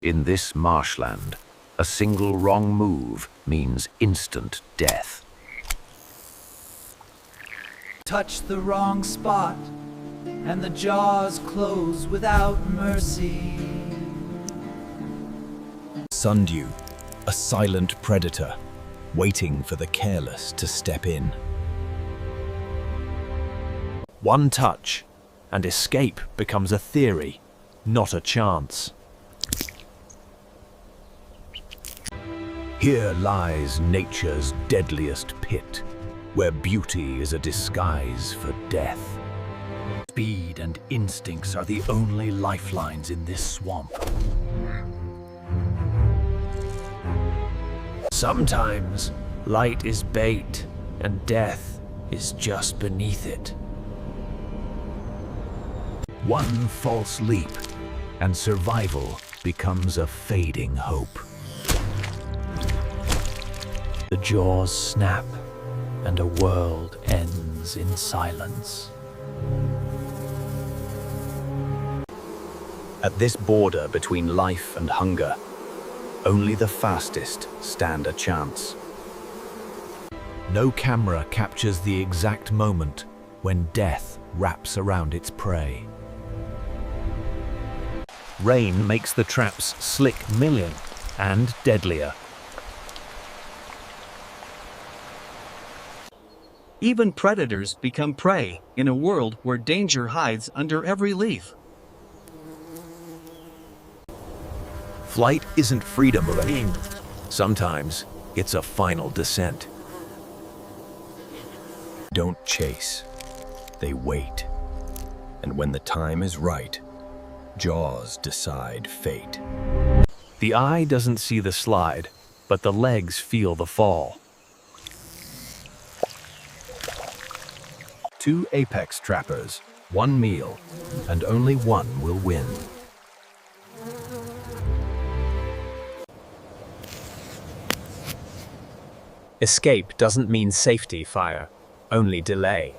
In this marshland, a single wrong move means instant death. Touch the wrong spot, and the jaws close without mercy. Sundew, a silent predator, waiting for the careless to step in. One touch, and escape becomes a theory, not a chance. Here lies nature's deadliest pit, where beauty is a disguise for death. Speed and instincts are the only lifelines in this swamp. Sometimes, light is bait, and death is just beneath it. One false leap, and survival becomes a fading hope. The jaws snap, and a world ends in silence. At this border between life and hunger, only the fastest stand a chance. No camera captures the exact moment when death wraps around its prey. Rain makes the traps slick million and deadlier. Even predators become prey in a world where danger hides under every leaf. Flight isn't freedom of aim. Sometimes it's a final descent. Don't chase. They wait. And when the time is right, jaws decide fate. The eye doesn't see the slide, but the legs feel the fall. Two apex trappers, one meal, and only one will win. Escape doesn't mean safety fire, only delay.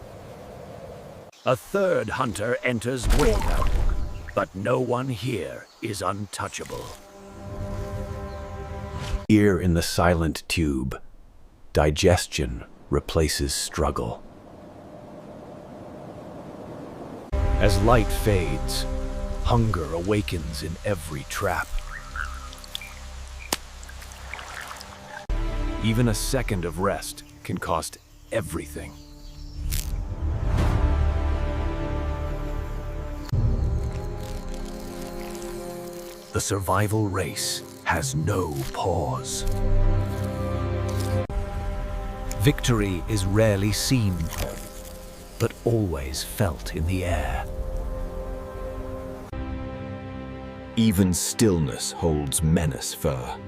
A third hunter enters window, but no one here is untouchable. Here in the silent tube, digestion replaces struggle. As light fades, hunger awakens in every trap. Even a second of rest can cost everything. The survival race has no pause. Victory is rarely seen, but always felt in the air. Even stillness holds menace fur,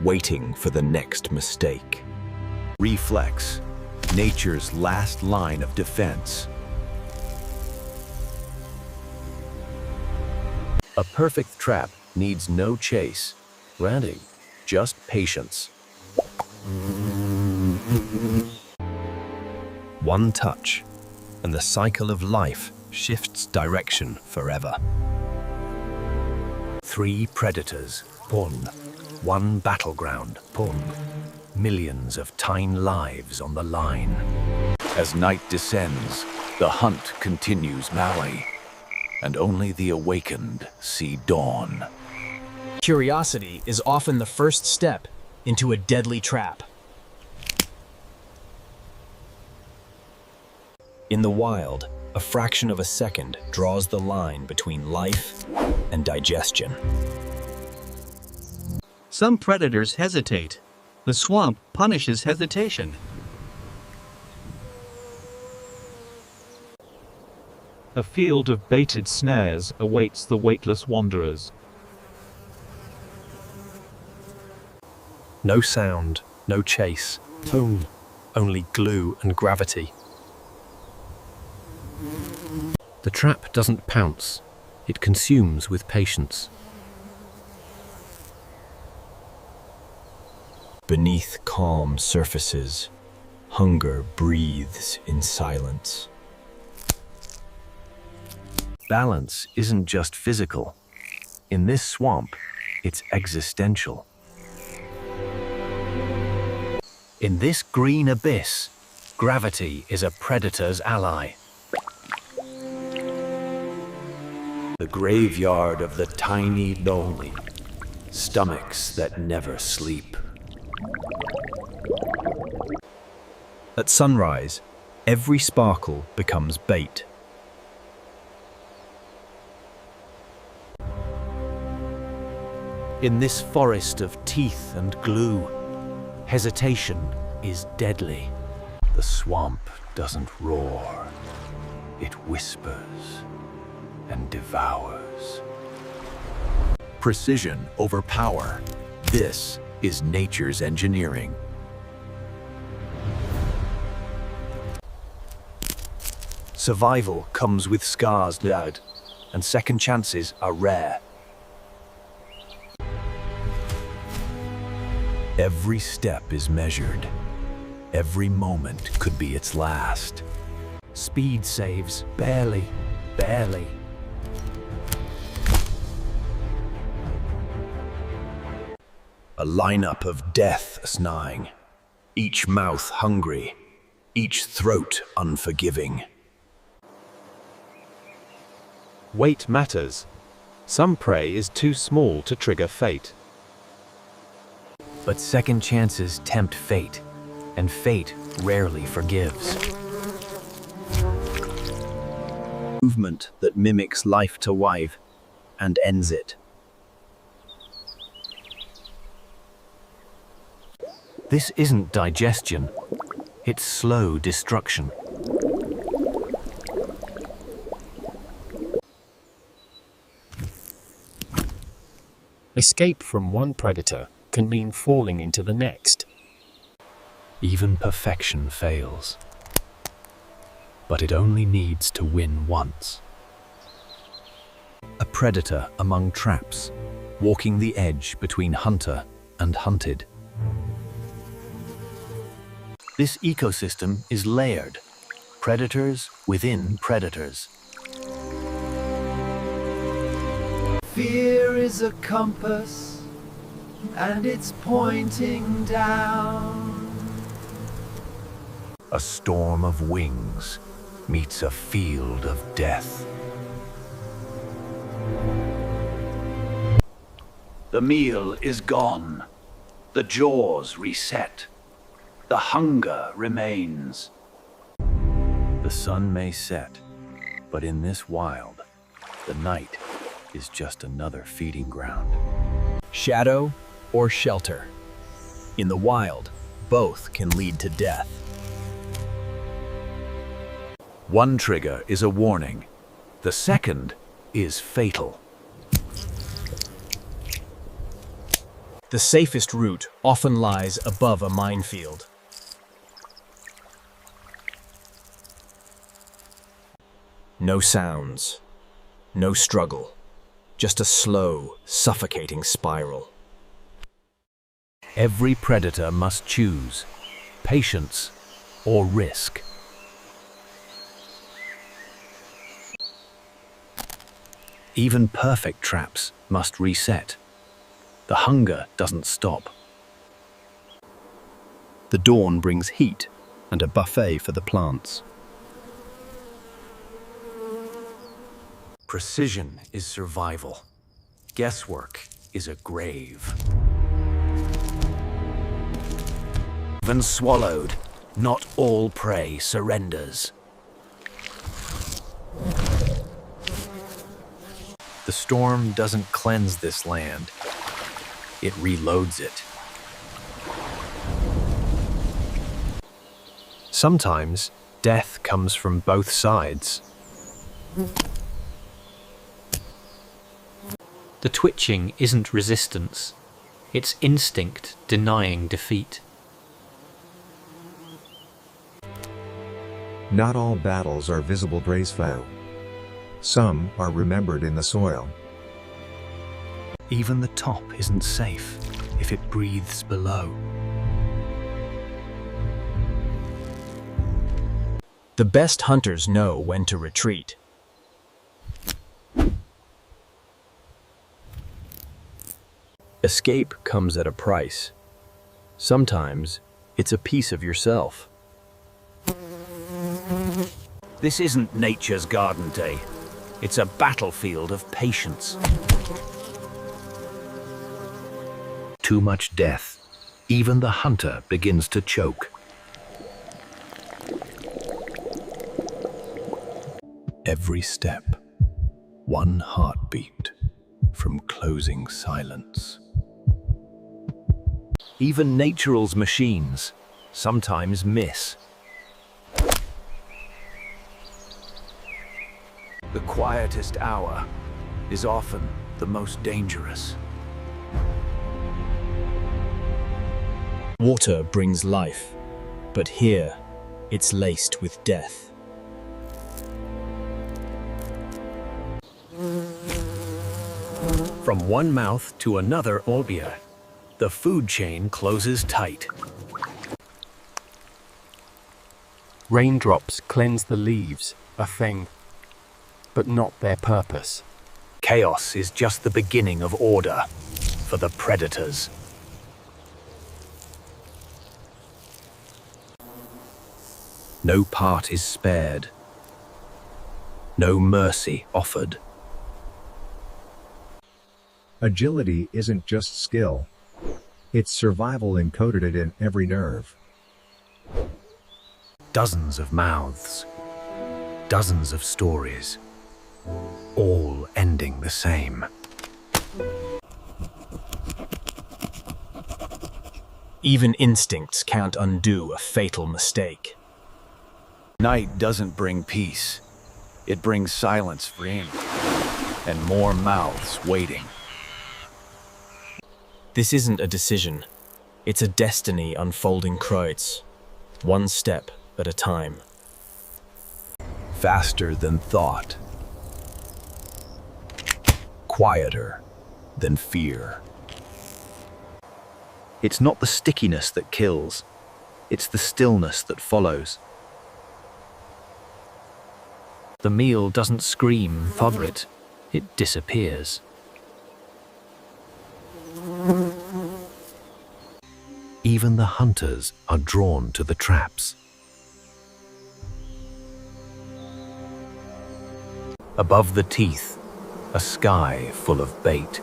waiting for the next mistake. Reflex, nature's last line of defense. A perfect trap needs no chase, ranting, just patience. One touch, and the cycle of life shifts direction forever. Three predators, pun. One battleground, pun. Millions of tiny lives on the line. As night descends, the hunt continues Maui, and only the awakened see dawn. Curiosity is often the first step into a deadly trap. In the wild, a fraction of a second draws the line between life and digestion. Some predators hesitate. The swamp punishes hesitation. A field of baited snares awaits the weightless wanderers. No sound, no chase, tone, only glue and gravity. The trap doesn't pounce, it consumes with patience. Beneath calm surfaces, hunger breathes in silence. Balance isn't just physical. In this swamp, It's existential. In this green abyss, gravity is a predator's ally. The graveyard of the tiny lonely, stomachs that never sleep. At sunrise, every sparkle becomes bait. In this forest of teeth and glue, hesitation is deadly. The swamp doesn't roar, it whispers and devours. Precision over power. This is nature's engineering. Survival comes with scars, Dad, and second chances are rare. Every step is measured. Every moment could be its last. Speed saves, barely. A lineup of death gnawing, each mouth hungry, each throat unforgiving. Weight matters. Some prey is too small to trigger fate. But second chances tempt fate, and fate rarely forgives. Movement that mimics life to wife and ends it. This isn't digestion, it's slow destruction. Escape from one predator can mean falling into the next. Even perfection fails. But it only needs to win once. A predator among traps, walking the edge between hunter and hunted. This ecosystem is layered, predators within predators. Fear is a compass, and it's pointing down. A storm of wings meets a field of death. The meal is gone, the jaws reset, the hunger remains. The sun may set, but in this wild, the night is just another feeding ground. Shadow or shelter. In the wild, both can lead to death. One trigger is a warning. The second is fatal. The safest route often lies above a minefield. No sounds, no struggle, just a slow, suffocating spiral. Every predator must choose patience or risk. Even perfect traps must reset. The hunger doesn't stop. The dawn brings heat and a buffet for the plants. Precision is survival. Guesswork is a grave. When swallowed, not all prey surrenders. The storm doesn't cleanse this land. It reloads it. Sometimes, death comes from both sides. The twitching isn't resistance, it's instinct denying defeat. Not all battles are visible graceful. Some are remembered in the soil. Even the top isn't safe if it breathes below. The best hunters know when to retreat. Escape comes at a price. Sometimes it's a piece of yourself. This isn't nature's garden day. It's a battlefield of patience. Too much death. Even the hunter begins to choke. Every step, one heartbeat from closing silence. Even natural's machines sometimes miss. The quietest hour is often the most dangerous. Water brings life, but here it's laced with death. From one mouth to another olbia, the food chain closes tight. Raindrops cleanse the leaves, a thing, but not their purpose. Chaos is just the beginning of order for the predators. No part is spared. No mercy offered. Agility isn't just skill. It's survival encoded in every nerve. Dozens of mouths. Dozens of stories. All ending the same. Even instincts can't undo a fatal mistake. Night doesn't bring peace. It brings silence for aim and more mouths waiting. This isn't a decision. It's a destiny unfolding kreuz, one step at a time. Faster than thought. Quieter than fear. It's not the stickiness that kills. It's the stillness that follows. The meal doesn't scream for it. It disappears. Even the hunters are drawn to the traps. Above the teeth, a sky full of bait.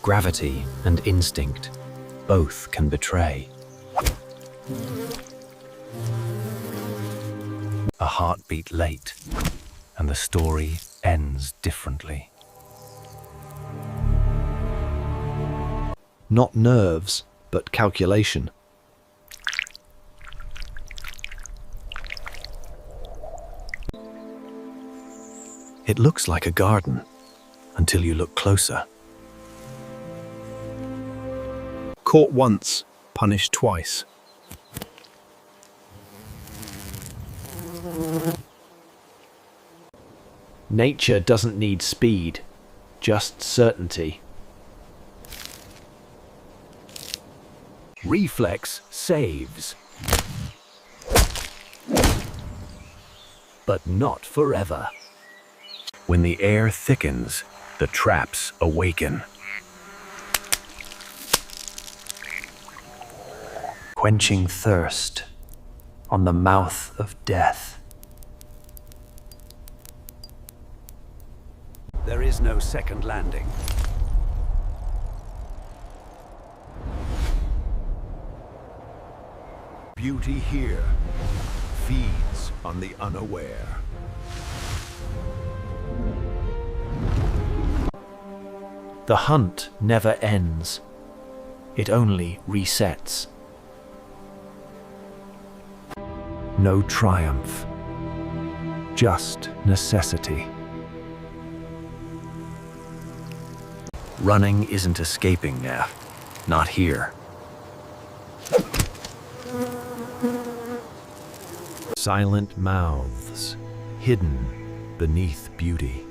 Gravity and instinct, both can betray. A heartbeat late, and the story ends differently. Not nerves, but calculation. It looks like a garden, until you look closer. Caught once, punished twice. Nature doesn't need speed, just certainty. Reflex saves. But not forever. When the air thickens, the traps awaken. Quenching thirst on the mouth of death. There is no second landing. Beauty here feeds on the unaware. The hunt never ends. It only resets. No triumph, just necessity. Running isn't escaping now, not here. Silent mouths, hidden beneath beauty.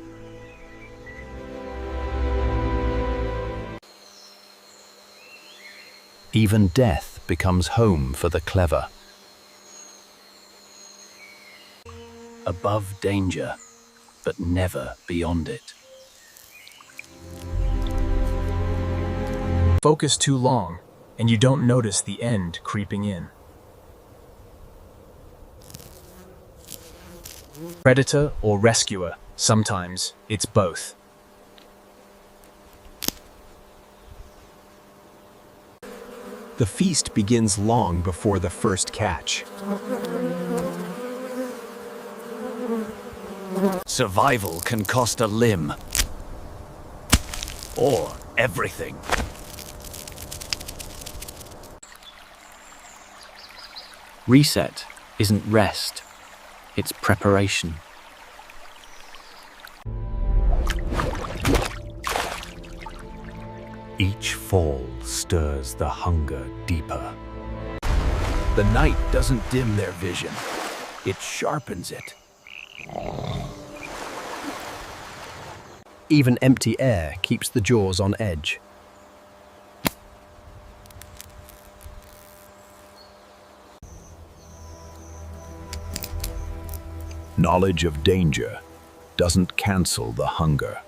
Even death becomes home for the clever. Above danger, but never beyond it. Focus too long, and you don't notice the end creeping in. Predator or rescuer, sometimes it's both. The feast begins long before the first catch. Survival can cost a limb. Or everything. Reset isn't rest, it's preparation. Each fall stirs the hunger deeper. The night doesn't dim their vision, it sharpens it. Even empty air keeps the jaws on edge. Knowledge of danger doesn't cancel the hunger.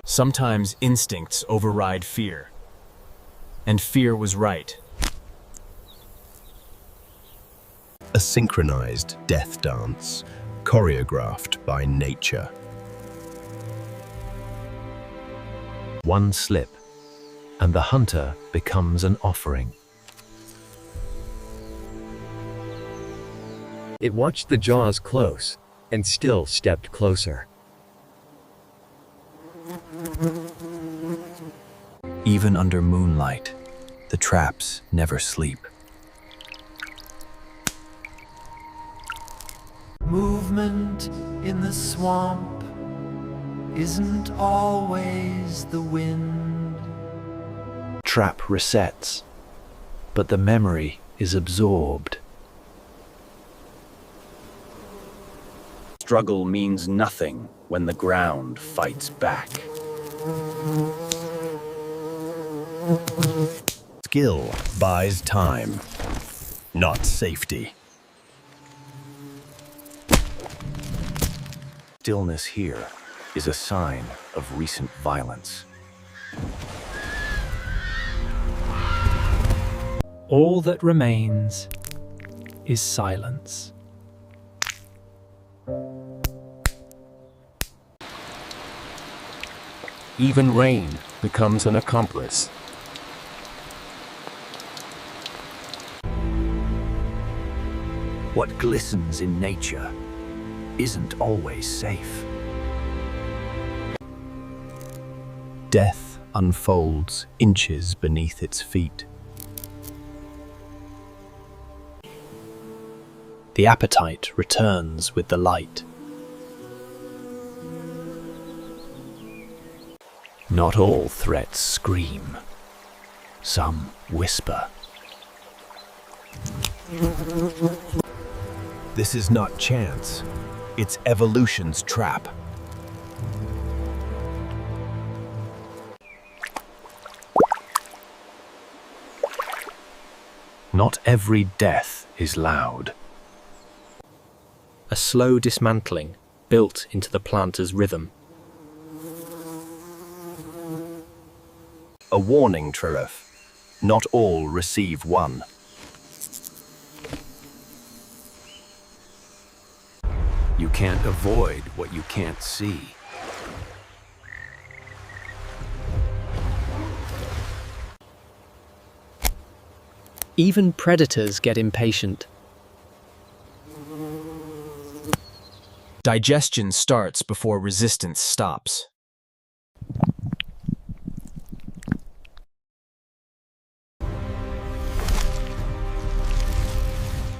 Sometimes instincts override fear. And fear was right. A synchronized death dance, choreographed by nature. One slip, and the hunter becomes an offering. It watched the jaws close, and still stepped closer. Even under moonlight, the traps never sleep. Movement in the swamp isn't always the wind. Trap resets, but the memory is absorbed. Struggle means nothing when the ground fights back. Skill buys time, not safety. Stillness here is a sign of recent violence. All that remains is silence. Even rain becomes an accomplice. What glistens in nature isn't always safe. Death unfolds inches beneath its feet. The appetite returns with the light. Not all threats scream. Some whisper. This is not chance. It's evolution's trap. Not every death is loud. A slow dismantling built into the planter's rhythm. A warning, Triref. Not all receive one. You can't avoid what you can't see. Even predators get impatient. Digestion starts before resistance stops.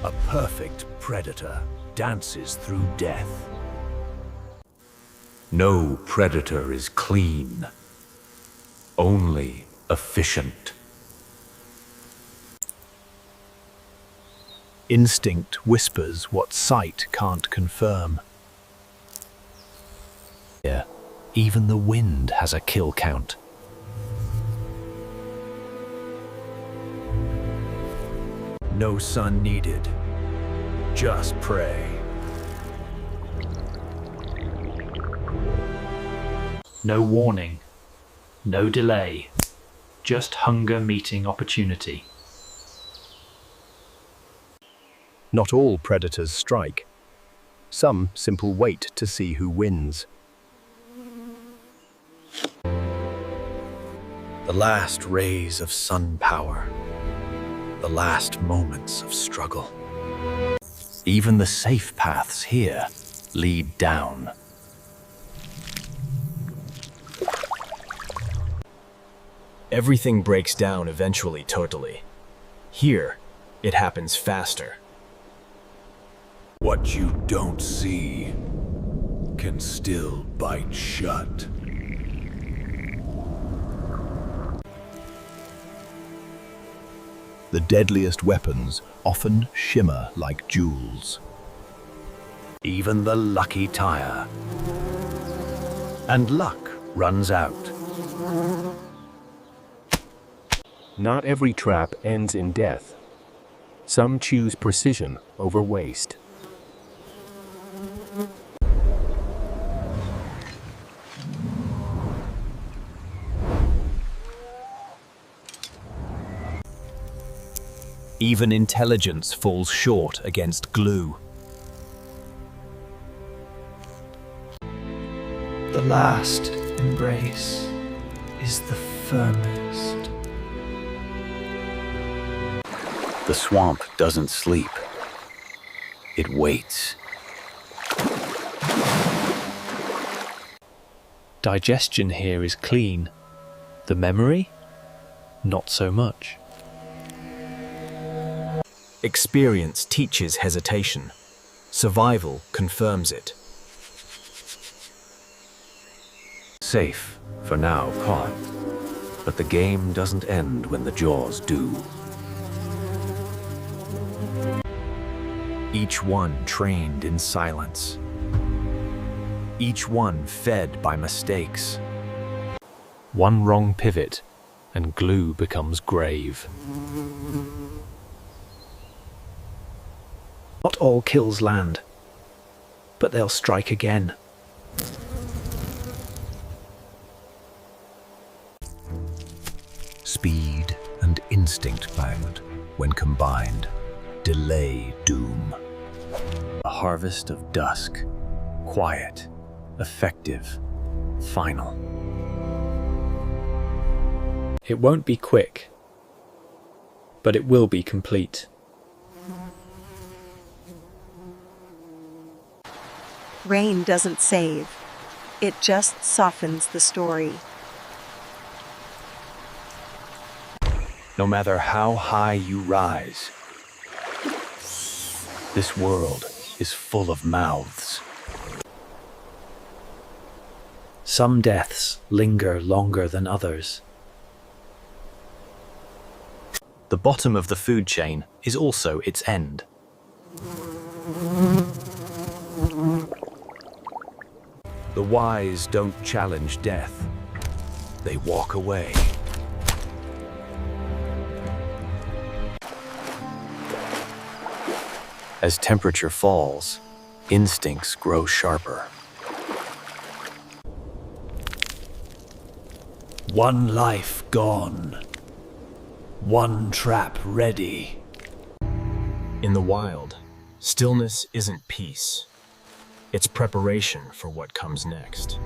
A perfect predator dances through death. No predator is clean, only efficient. Instinct whispers what sight can't confirm. Here, even the wind has a kill count. No sun needed, just prey. No warning, no delay. just hunger meeting opportunity. Not all predators strike. Some simply wait to see who wins. The last rays of sun power. The last moments of struggle. Even the safe paths here lead down. Everything breaks down eventually totally. Here, it happens faster. What you don't see can still bite shut. The deadliest weapons often shimmer like jewels. Even the lucky tire. And luck runs out. Not every trap ends in death. Some choose precision over waste. Even intelligence falls short against glue. The last embrace is the firmest. The swamp doesn't sleep. It waits. Digestion here is clean. The memory? Not so much. Experience teaches hesitation. Survival confirms it. Safe, for now, caught. But the game doesn't end when the jaws do. Each one trained in silence. Each one fed by mistakes. One wrong pivot, and glue becomes grave. Not all kills land, but they'll strike again. Speed and instinct bound, when combined, delay doom. A harvest of dusk, quiet, effective, final. It won't be quick, but it will be complete. Rain doesn't save. It just softens the story. No matter how high you rise, this world is full of mouths. Some deaths linger longer than others. The bottom of the food chain is also its end. The wise don't challenge death. They walk away. As temperature falls, instincts grow sharper. One life gone. One trap ready. In the wild, stillness isn't peace. It's preparation for what comes next.